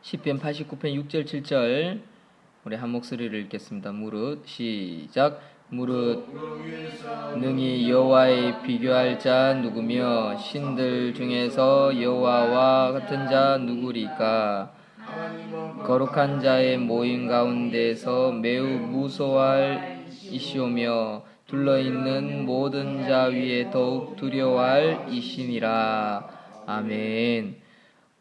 시편 89편 6절 7절 우리 한 목소리를 읽겠습니다. 무릇 시작. 무릇 능히 여호와에 비교할 자 누구며 신들 중에서 여호와와 같은 자 누구리까? 거룩한 자의 모임 가운데서 매우 무서워할 이시오며 둘러있는 모든 자 위에 더욱 두려워할 이시니라. 아멘.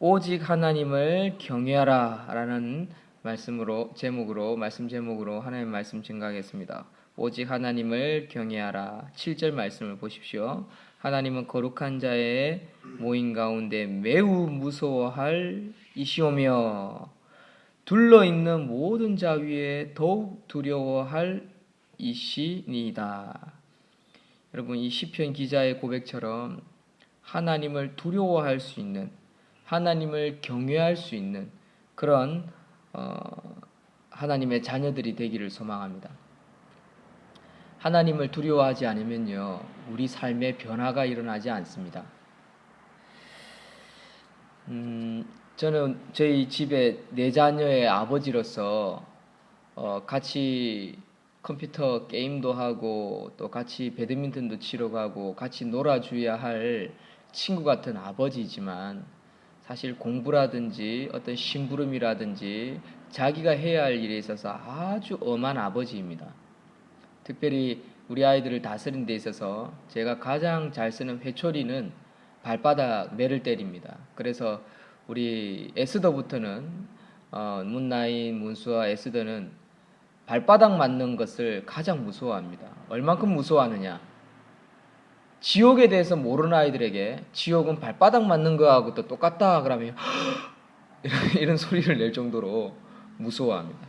오직 하나님을 경외하라 라는 말씀 제목으로 하나님의 말씀 증가하겠습니다. 오직 하나님을 경외하라. 7절 말씀을 보십시오. 하나님은 거룩한 자의 모임 가운데 매우 무서워할 이시오며 둘러있는 모든 자 위에 더욱 두려워할 이시니이다. 여러분, 이 시편 기자의 고백처럼 하나님을 두려워할 수 있는, 하나님을 경외할 수 있는 그런 하나님의 자녀들이 되기를 소망합니다. 하나님을 두려워하지 않으면요, 우리 삶에 변화가 일어나지 않습니다. 저는 저희 집에 4자녀의 아버지로서 같이 컴퓨터 게임도 하고 또 같이 배드민턴도 치러 가고 같이 놀아줘야 할 친구 같은 아버지이지만 사실 공부라든지 어떤 심부름이라든지 자기가 해야 할 일에 있어서 아주 엄한 아버지입니다. 특별히 우리 아이들을 다스리는 데 있어서 제가 가장 잘 쓰는 회초리는 발바닥 매를 때립니다. 그래서 우리 에스더부터는 문나인, 문수와 에스더는 발바닥 맞는 것을 가장 무서워합니다. 얼만큼 무서워하느냐? 지옥에 대해서 모르는 아이들에게 지옥은 발바닥 맞는 거하고 또 똑같다 그러면 이런 소리를 낼 정도로 무서워합니다.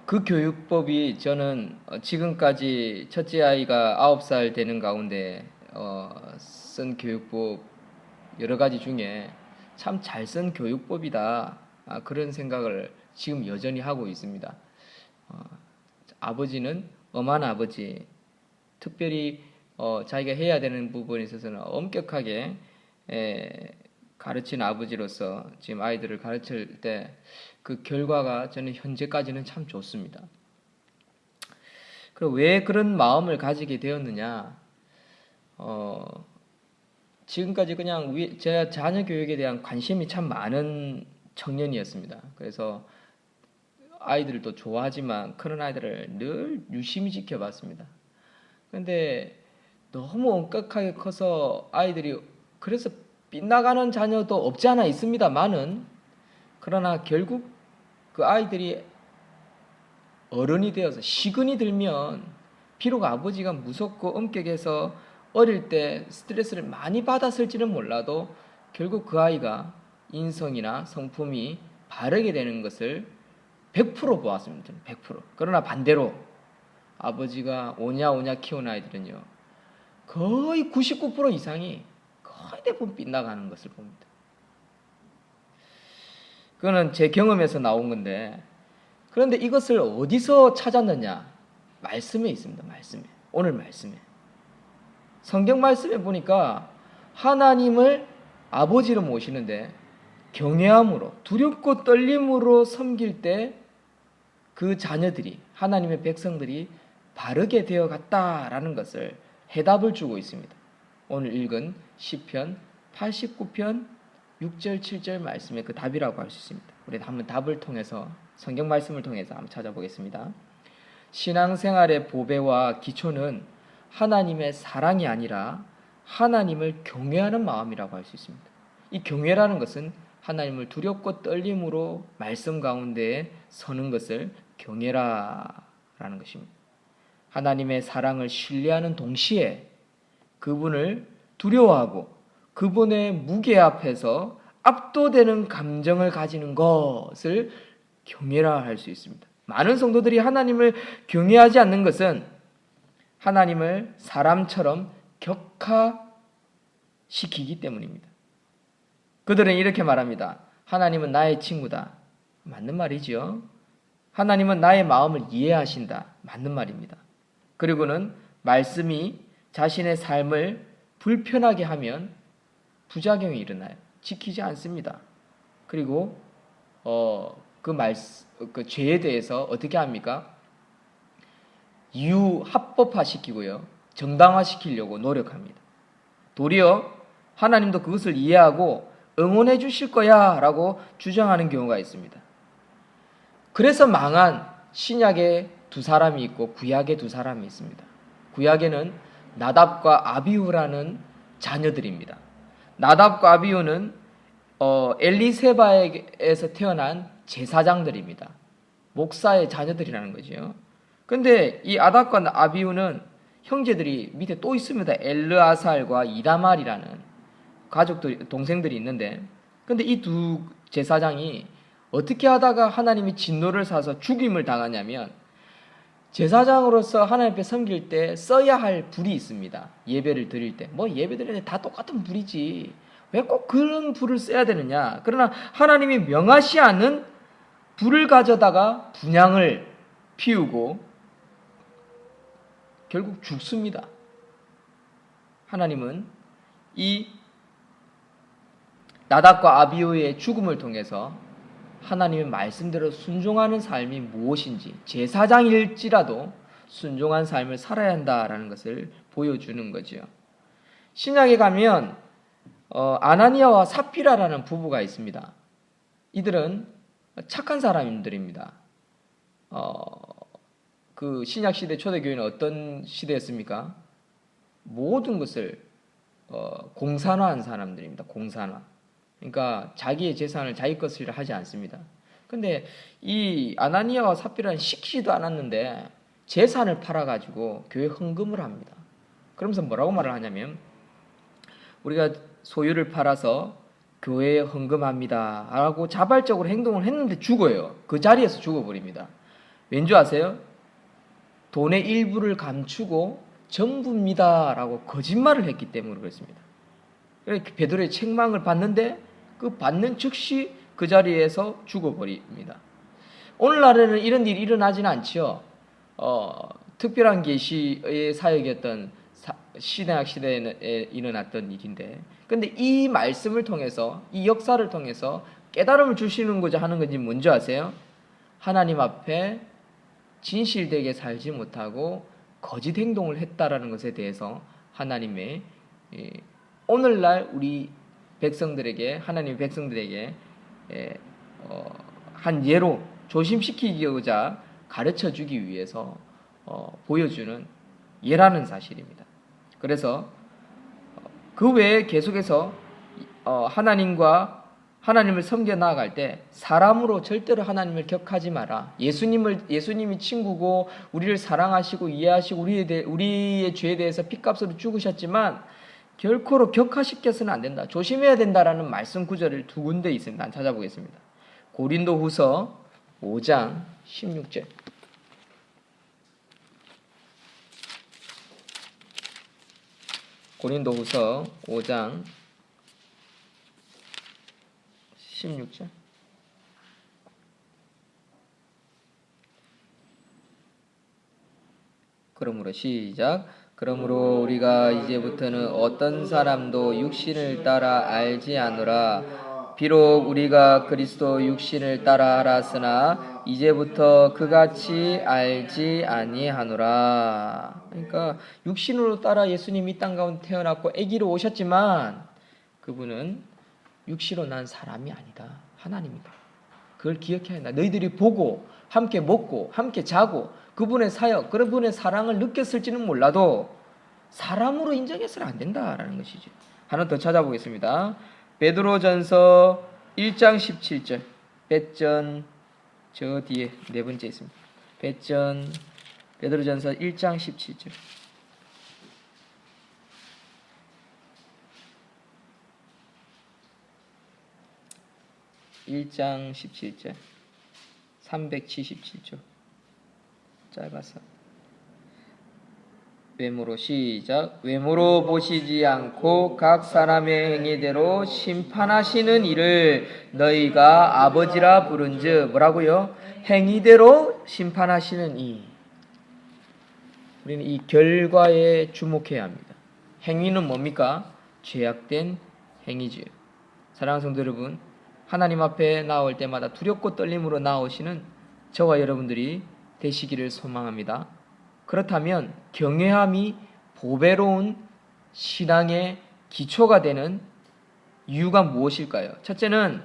그 교육법이 저는 지금까지 첫째 아이가 9살 되는 가운데 쓴 교육법 여러 가지 중에 참 잘 쓴 교육법이다, 그런 생각을 지금 여전히 하고 있습니다. 아버지는 엄한 아버지, 특별히 자기가 해야 되는 부분에 있어서는 엄격하게 가르치는 아버지로서 지금 아이들을 가르칠 때 그 결과가 저는 현재까지는 참 좋습니다. 그리고 왜 그런 마음을 가지게 되었느냐? 지금까지 그냥 제 자녀 교육에 대한 관심이 참 많은 청년이었습니다. 그래서 아이들도 좋아하지만 그런 아이들을 늘 유심히 지켜봤습니다. 그런데 너무 엄격하게 커서 아이들이 그래서 빗나가는 자녀도 없지 않아 있습니다만은, 그러나 결국 그 아이들이 어른이 되어서 시근이 들면 비록 아버지가 무섭고 엄격해서 어릴 때 스트레스를 많이 받았을지는 몰라도 결국 그 아이가 인성이나 성품이 바르게 되는 것을 100% 보았습니다. 100%. 그러나 반대로 아버지가 오냐 키운 아이들은요, 거의 99% 이상이 거의 대부분 빗나가는 것을 봅니다. 그거는 제 경험에서 나온 건데, 그런데 이것을 어디서 찾았느냐? 말씀에 있습니다. 말씀에. 오늘 말씀에. 성경 말씀에 보니까 하나님을 아버지로 모시는데 경외함으로, 두렵고 떨림으로 섬길 때 그 자녀들이, 하나님의 백성들이 바르게 되어 갔다라는 것을 해답을 주고 있습니다. 오늘 읽은 시편 89편 6절 7절 말씀의 그 답이라고 할 수 있습니다. 우리 한번 답을 통해서, 성경 말씀을 통해서 한번 찾아보겠습니다. 신앙생활의 보배와 기초는 하나님의 사랑이 아니라 하나님을 경외하는 마음이라고 할 수 있습니다. 이 경외라는 것은 하나님을 두렵고 떨림으로 말씀 가운데에 서는 것을 경외라라는 것입니다. 하나님의 사랑을 신뢰하는 동시에 그분을 두려워하고 그분의 무게 앞에서 압도되는 감정을 가지는 것을 경외라 할 수 있습니다. 많은 성도들이 하나님을 경외하지 않는 것은 하나님을 사람처럼 격하시키기 때문입니다. 그들은 이렇게 말합니다. 하나님은 나의 친구다. 맞는 말이지요. 하나님은 나의 마음을 이해하신다. 맞는 말입니다. 그리고는 말씀이 자신의 삶을 불편하게 하면 부작용이 일어나요. 지키지 않습니다. 그리고 그 죄에 대해서 어떻게 합니까? 합법화시키고요. 정당화시키려고 노력합니다. 도리어 하나님도 그것을 이해하고 응원해 주실 거야 라고 주장하는 경우가 있습니다. 그래서 망한 신약에 두 사람이 있고 구약에 두 사람이 있습니다. 구약에는 나답과 아비후라는 자녀들입니다. 나답과 아비후는 엘리세바에서 태어난 제사장들입니다. 목사의 자녀들이라는 거죠. 근데 이 아답과 아비후는 형제들이 밑에 또 있습니다. 엘르아살과 이다말이라는 동생들이 있는데, 근데 이 두 제사장이 어떻게 하다가 하나님이 진노를 사서 죽임을 당하냐면, 제사장으로서 하나님 앞에 섬길 때 써야 할 불이 있습니다. 예배를 드릴 때. 예배 드릴 때 다 똑같은 불이지. 왜 꼭 그런 불을 써야 되느냐? 그러나 하나님이 명하시 않은 불을 가져다가 분향을 피우고 결국 죽습니다. 하나님은 이 나답과 아비후의 죽음을 통해서 하나님의 말씀대로 순종하는 삶이 무엇인지, 제사장일지라도 순종한 삶을 살아야 한다라는 것을 보여주는 거죠. 신약에 가면 아나니아와 삽비라라는 부부가 있습니다. 이들은 착한 사람들입니다. 그 신약 시대 초대교회는 어떤 시대였습니까? 모든 것을 공산화한 사람들입니다. 공산화. 그러니까 자기의 재산을 자기 것을 하지 않습니다. 근데 이 아나니아와 삽비라는 시키지도 않았는데 재산을 팔아가지고 교회 헌금을 합니다. 그러면서 뭐라고 말을 하냐면, 우리가 소유를 팔아서 교회에 헌금합니다 라고 자발적으로 행동을 했는데 죽어요. 그 자리에서 죽어버립니다. 왠지 아세요? 돈의 일부를 감추고 전부입니다 라고 거짓말을 했기 때문에 그렇습니다. 베드로의 책망을 받는데 그 받는 즉시 그 자리에서 죽어버립니다. 오늘날에는 이런 일이 일어나지는 않죠. 특별한 계시의 사역이었던 신약 시대에 일어났던 일인데, 근데 이 말씀을 통해서, 이 역사를 통해서 깨달음을 주시는고자 하는 건지 뭔지 아세요? 하나님 앞에 진실되게 살지 못하고 거짓 행동을 했다라는 것에 대해서 하나님의 오늘날 우리 백성들에게, 하나님의 백성들에게 한 예로 조심시키고자 가르쳐 주기 위해서 보여주는 예라는 사실입니다. 그래서 그 외에 계속해서 하나님을 섬겨 나아갈 때 사람으로 절대로 하나님을 격하지 마라. 예수님이 친구고 우리를 사랑하시고 이해하시고 우리의 죄에 대해서 핏값으로 죽으셨지만 결코로 격하시켜서는 안 된다. 조심해야 된다라는 말씀 구절을 두 군데 있습니다. 한번 찾아보겠습니다. 고린도후서 5장 16절. 고린도후서 5장 16절. 그러므로 시작. 그러므로 우리가 이제부터는 어떤 사람도 육신을 따라 알지 않으라. 비록 우리가 그리스도 육신을 따라 알았으나 이제부터 그같이 알지 아니하노라. 그러니까 육신으로 따라 예수님이 이 땅 가운데 태어났고 아기로 오셨지만 그분은 육신으로 난 사람이 아니다. 하나님이다. 그걸 기억해야 한다. 너희들이 보고 함께 먹고 함께 자고 그분의 사역, 그분의 사랑을 느꼈을지는 몰라도 사람으로 인정해서는 안 된다라는 것이죠. 하나 더 찾아보겠습니다. 베드로전서 1장 17절. 배전 저 뒤에 네 번째 있습니다. 배전 베드로전서 1장 17절. (1장 17절) 377조 짧아서. 외모로 시작. 외모로 보시지 않고 각 사람의 행위대로 심판하시는 이를 너희가 아버지라 부른즉 뭐라고요? 행위대로 심판하시는 이. 우리는 이 결과에 주목해야 합니다. 행위는 뭡니까? 죄악된 행위지요. 사랑하는 성도 여러분, 하나님 앞에 나올 때마다 두렵고 떨림으로 나오시는 저와 여러분들이 되시기를 소망합니다. 그렇다면 경외함이 보배로운 신앙의 기초가 되는 이유가 무엇일까요? 첫째는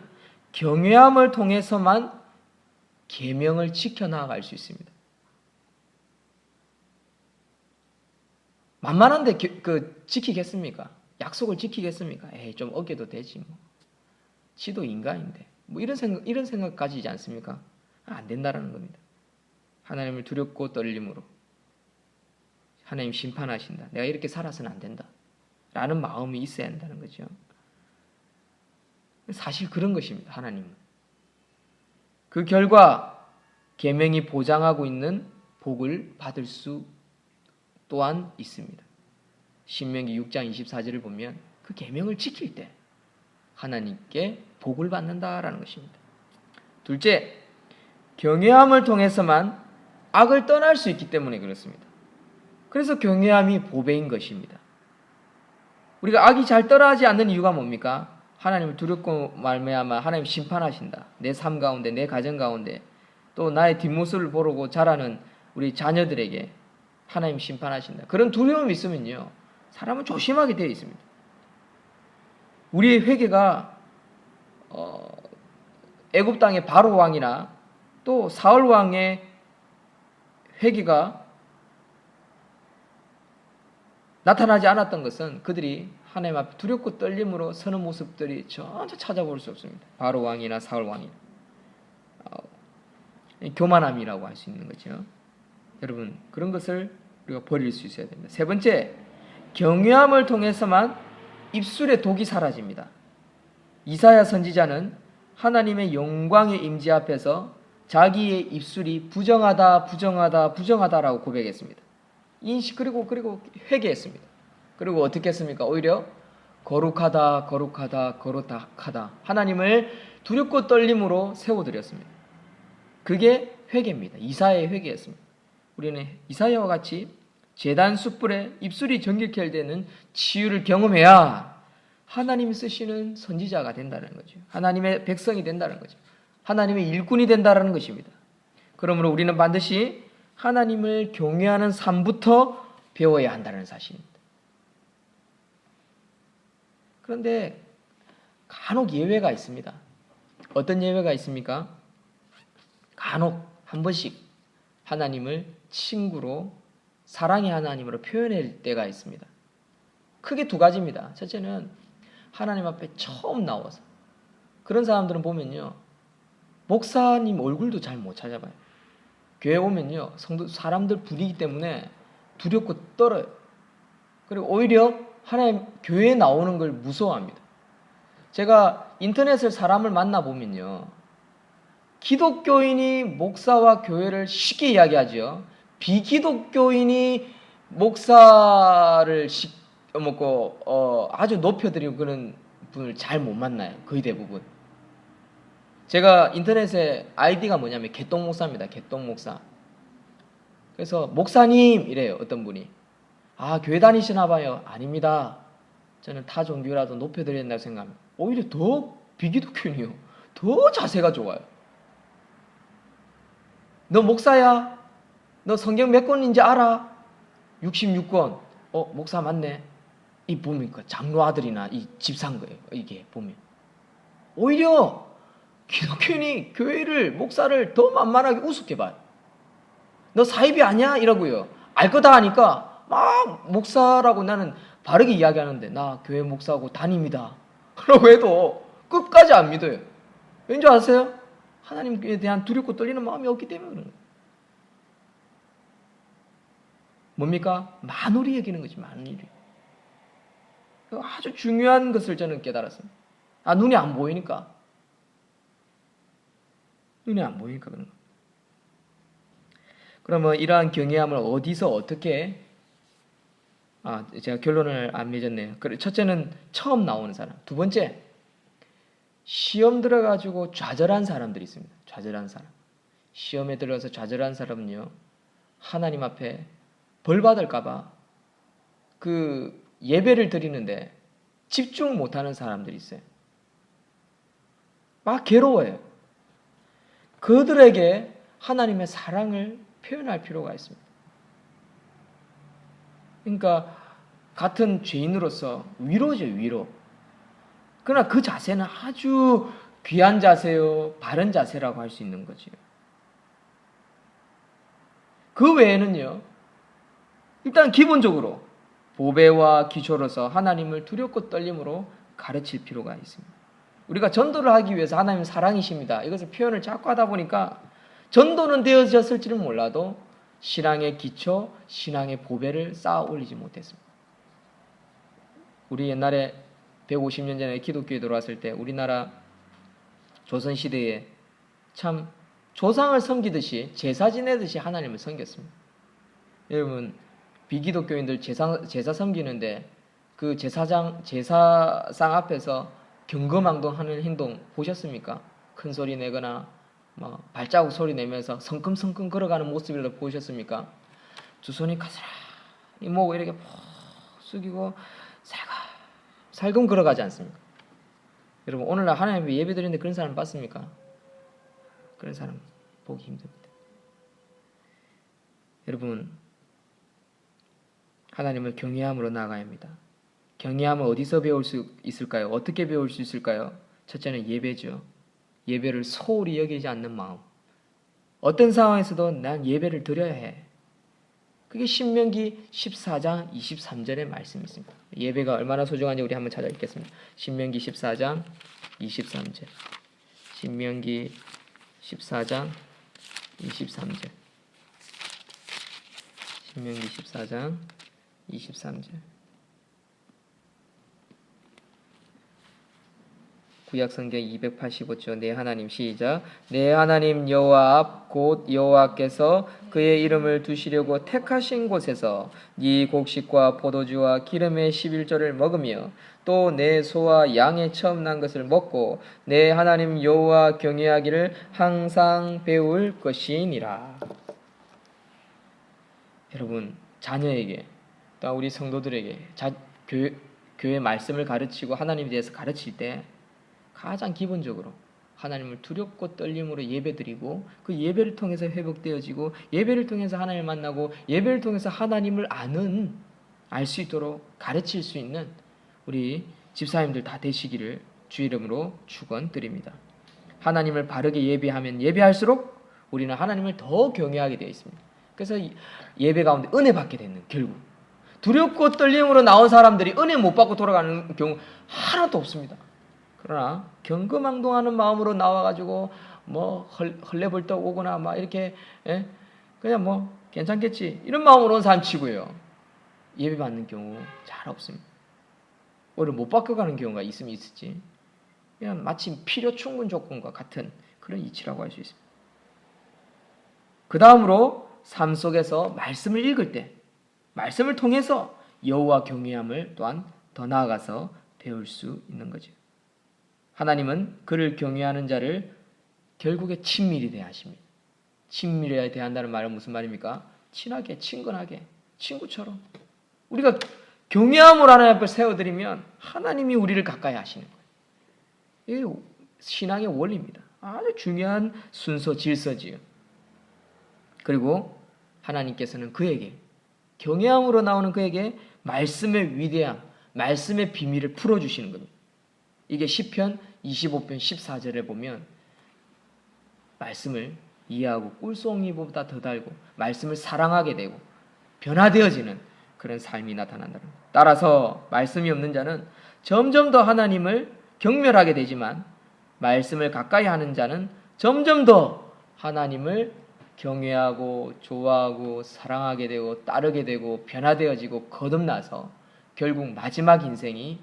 경외함을 통해서만 계명을 지켜나갈 수 있습니다. 만만한데 지키겠습니까? 약속을 지키겠습니까? 좀 어겨도 되지 뭐. 지도 인간인데 뭐 이런 생각 가지지 않습니까? 안 된다라는 겁니다. 하나님을 두렵고 떨림으로 하나님 심판하신다. 내가 이렇게 살아서는 안 된다. 라는 마음이 있어야 한다는 거죠. 사실 그런 것입니다. 하나님은. 그 결과 계명이 보장하고 있는 복을 받을 수 또한 있습니다. 신명기 6장 24절을 보면 그 계명을 지킬 때 하나님께 복을 받는다라는 것입니다. 둘째, 경외함을 통해서만 악을 떠날 수 있기 때문에 그렇습니다. 그래서 경외함이 보배인 것입니다. 우리가 악이 잘 떠나지 않는 이유가 뭡니까? 하나님을 두렵고 말미암아 하나님 심판하신다. 내 삶 가운데, 내 가정 가운데, 또 나의 뒷모습을 보고 자라는 우리 자녀들에게 하나님 심판하신다. 그런 두려움이 있으면요, 사람은 조심하게 되어 있습니다. 우리의 회개가 애굽 땅의 바로 왕이나 또 사울 왕의 회개가 나타나지 않았던 것은 그들이 하나님 앞에 두렵고 떨림으로 서는 모습들이 전혀 찾아볼 수 없습니다. 바로 왕이나 사울 왕이나 교만함이라고 할 수 있는 거죠. 여러분, 그런 것을 우리가 버릴 수 있어야 됩니다. 세 번째, 경외함을 통해서만 입술의 독이 사라집니다. 이사야 선지자는 하나님의 영광의 임재 앞에서 자기의 입술이 부정하다라고 고백했습니다. 인식 그리고 회개했습니다. 그리고 어떻게 했습니까? 오히려 거룩하다 하나님을 두렵고 떨림으로 세워드렸습니다. 그게 회개입니다. 이사야의 회개였습니다. 우리는 이사야와 같이 제단 숯불에 입술이 정결케 되는 치유를 경험해야 하나님이 쓰시는 선지자가 된다는 거죠. 하나님의 백성이 된다는 거죠. 하나님의 일꾼이 된다는 것입니다. 그러므로 우리는 반드시 하나님을 경외하는 삶부터 배워야 한다는 사실입니다. 그런데 간혹 예외가 있습니다. 어떤 예외가 있습니까? 간혹 한 번씩 하나님을 친구로, 사랑의 하나님으로 표현할 때가 있습니다. 크게 두 가지입니다. 첫째는 하나님 앞에 처음 나와서, 그런 사람들은 보면요, 목사님 얼굴도 잘 못 찾아봐요. 교회 오면요, 사람들 분위기 때문에 두렵고 떨어요. 그리고 오히려 하나님 교회에 나오는 걸 무서워합니다. 제가 인터넷을 사람을 만나보면요, 기독교인이 목사와 교회를 쉽게 이야기하죠. 비기독교인이 목사를 아주 높여드리고 그런 분을 잘 못 만나요. 거의 대부분. 제가 인터넷에 아이디가 뭐냐면 개똥목사입니다. 개똥목사. 그래서 목사님 이래요. 어떤 분이. 교회 다니시나 봐요. 아닙니다. 저는 타 종교라도 높여드려야 된다고 생각합니다. 오히려 더 비기독교인이요. 더 자세가 좋아요. 너 목사야? 너 성경 몇 권인지 알아? 66권. 목사 맞네. 이 보니까 장로 아들이나 이 집사인 거예요. 이게 보면. 오히려 기독교인이 교회를, 목사를 더 만만하게 우습게 봐요. 너 사입이 아니야? 이라고요. 알 거 다 아니까 막 목사라고 나는 바르게 이야기하는데, 나 교회 목사하고 담임이다 라고 해도 끝까지 안 믿어요. 왠지 아세요? 하나님에 대한 두렵고 떨리는 마음이 없기 때문에 그런 거예요. 뭡니까? 만우리 여기는 거지, 만우리. 아주 중요한 것을 저는 깨달았습니다. 눈이 안 보이니까. 눈이 안 보이니까 그런 거. 그러면 이러한 경외함을 어디서 어떻게, 제가 결론을 안 맺었네요. 첫째는 처음 나오는 사람. 두 번째, 시험 들어가지고 좌절한 사람들이 있습니다. 좌절한 사람. 시험에 들어가서 좌절한 사람은요, 하나님 앞에 벌 받을까봐 그 예배를 드리는데 집중 못하는 사람들이 있어요. 막 괴로워해요. 그들에게 하나님의 사랑을 표현할 필요가 있습니다. 그러니까 같은 죄인으로서 위로죠, 위로. 그러나 그 자세는 아주 귀한 자세요, 바른 자세라고 할 수 있는 거지요. 그 외에는요, 일단 기본적으로 보배와 기초로서 하나님을 두렵고 떨림으로 가르칠 필요가 있습니다. 우리가 전도를 하기 위해서 하나님은 사랑이십니다. 이것을 표현을 자꾸 하다 보니까 전도는 되어졌을지는 몰라도 신앙의 기초, 신앙의 보배를 쌓아 올리지 못했습니다. 우리 옛날에 150년 전에 기독교에 들어왔을 때 우리나라 조선시대에 참 조상을 섬기듯이 제사 지내듯이 하나님을 섬겼습니다. 여러분 비기독교인들 제사 섬기는데 그 제사상 앞에서 경거망동하는 행동 보셨습니까? 큰 소리 내거나 뭐 발자국 소리 내면서 성큼성큼 걸어가는 모습이라도 보셨습니까? 두 손이 가스라이 모으고 이렇게 푹 숙이고 살금 걸어가지 않습니까? 여러분 오늘날 하나님 예배 드리는데 그런 사람 봤습니까? 그런 사람 보기 힘듭니다. 여러분 하나님을 경외함으로 나아가야 합니다. 경외함을 어디서 배울 수 있을까요? 어떻게 배울 수 있을까요? 첫째는 예배죠. 예배를 소홀히 여기지 않는 마음. 어떤 상황에서도 난 예배를 드려야 해. 그게 신명기 14장 23절의 말씀이 있습니다. 예배가 얼마나 소중한지 우리 한번 찾아 읽겠습니다. 신명기 14장 23절. 신명기 14장 23절. 신명기 14장 23절. 구약성경 285조 내 하나님 시작. 내 하나님 여호와 앞 곧 여호와께서 그의 이름을 두시려고 택하신 곳에서 네 곡식과 포도주와 기름의 11조를 먹으며 또 내 소와 양의 처음 난 것을 먹고 내 하나님 여호와 경외하기를 항상 배울 것이니라. 여러분 자녀에게 또 우리 성도들에게 교회 말씀을 가르치고 하나님에 대해서 가르칠 때 가장 기본적으로 하나님을 두렵고 떨림으로 예배드리고 그 예배를 통해서 회복되어지고 예배를 통해서 하나님을 만나고 예배를 통해서 하나님을 알 수 있도록 가르칠 수 있는 우리 집사님들 다 되시기를 주 이름으로 축원드립니다. 하나님을 바르게 예배하면 예배할수록 우리는 하나님을 더 경외하게 되어 있습니다. 그래서 예배 가운데 은혜 받게 되는 결국 두렵고 떨림으로 나온 사람들이 은혜 못 받고 돌아가는 경우 하나도 없습니다. 그러나 경거망동하는 마음으로 나와가지고 뭐 헐레벌떡 오거나 막 이렇게 그냥 뭐 괜찮겠지 이런 마음으로 온 사람 치고요. 예배 받는 경우 잘 없습니다. 오히려 못 바꿔가는 경우가 있으면 있을지 그냥 마치 필요 충분 조건과 같은 그런 이치라고 할 수 있습니다. 그 다음으로 삶 속에서 말씀을 읽을 때 말씀을 통해서 여호와 경외함을 또한 더 나아가서 배울 수 있는 거죠. 하나님은 그를 경외하는 자를 결국에 친밀히 대하십니다. 친밀히 대한다는 말은 무슨 말입니까? 친하게, 친근하게, 친구처럼. 우리가 경외함으로 하나님 앞에 세워드리면 하나님이 우리를 가까이 하시는 거예요. 이게 신앙의 원리입니다. 아주 중요한 순서, 질서지요. 그리고 하나님께서는 그에게 경외함으로 나오는 그에게 말씀의 위대함, 말씀의 비밀을 풀어주시는 겁니다. 이게 시편 25편 14절에 보면 말씀을 이해하고 꿀송이보다 더 달고 말씀을 사랑하게 되고 변화되어지는 그런 삶이 나타난다. 따라서 말씀이 없는 자는 점점 더 하나님을 경멸하게 되지만 말씀을 가까이 하는 자는 점점 더 하나님을 경외하고 좋아하고 사랑하게 되고 따르게 되고 변화되어지고 거듭나서 결국 마지막 인생이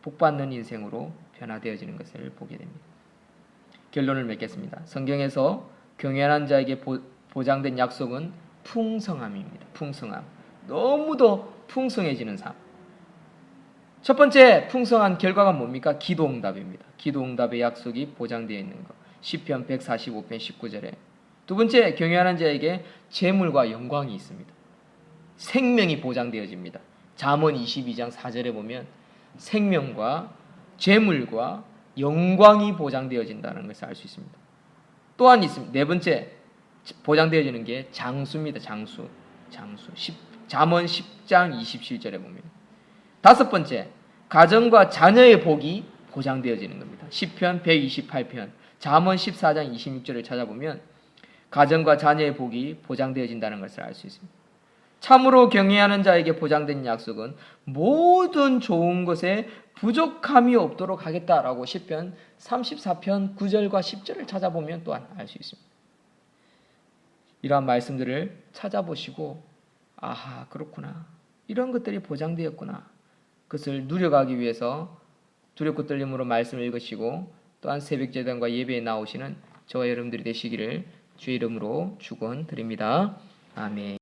복받는 인생으로 변화되어지는 것을 보게 됩니다. 결론을 맺겠습니다. 성경에서 경외하는 자에게 보장된 약속은 풍성함입니다. 풍성함. 너무도 풍성해지는 삶. 첫 번째 풍성한 결과가 뭡니까? 기도응답입니다. 기도응답의 약속이 보장되어 있는 것. 시편 145편 19절에. 두 번째, 경외하는 자에게 재물과 영광이 있습니다. 생명이 보장되어집니다. 잠언 22장 4절에 보면 생명과 재물과 영광이 보장되어진다는 것을 알 수 있습니다. 또한 있습니다. 네 번째 보장되어지는 게 장수입니다. 장수. 잠언 10장 27절에 보면. 다섯 번째, 가정과 자녀의 복이 보장되어지는 겁니다. 시편 128편, 잠언 14장 26절을 찾아보면 가정과 자녀의 복이 보장되어진다는 것을 알 수 있습니다. 참으로 경외하는 자에게 보장된 약속은 모든 좋은 것에 부족함이 없도록 하겠다라고 시편 34편 9절과 10절을 찾아보면 또한 알 수 있습니다. 이러한 말씀들을 찾아보시고 아하 그렇구나, 이런 것들이 보장되었구나, 그것을 누려가기 위해서 두렵고 떨림으로 말씀을 읽으시고 또한 새벽제단과 예배에 나오시는 저와 여러분들이 되시기를 주의 이름으로 축원드립니다. 아멘.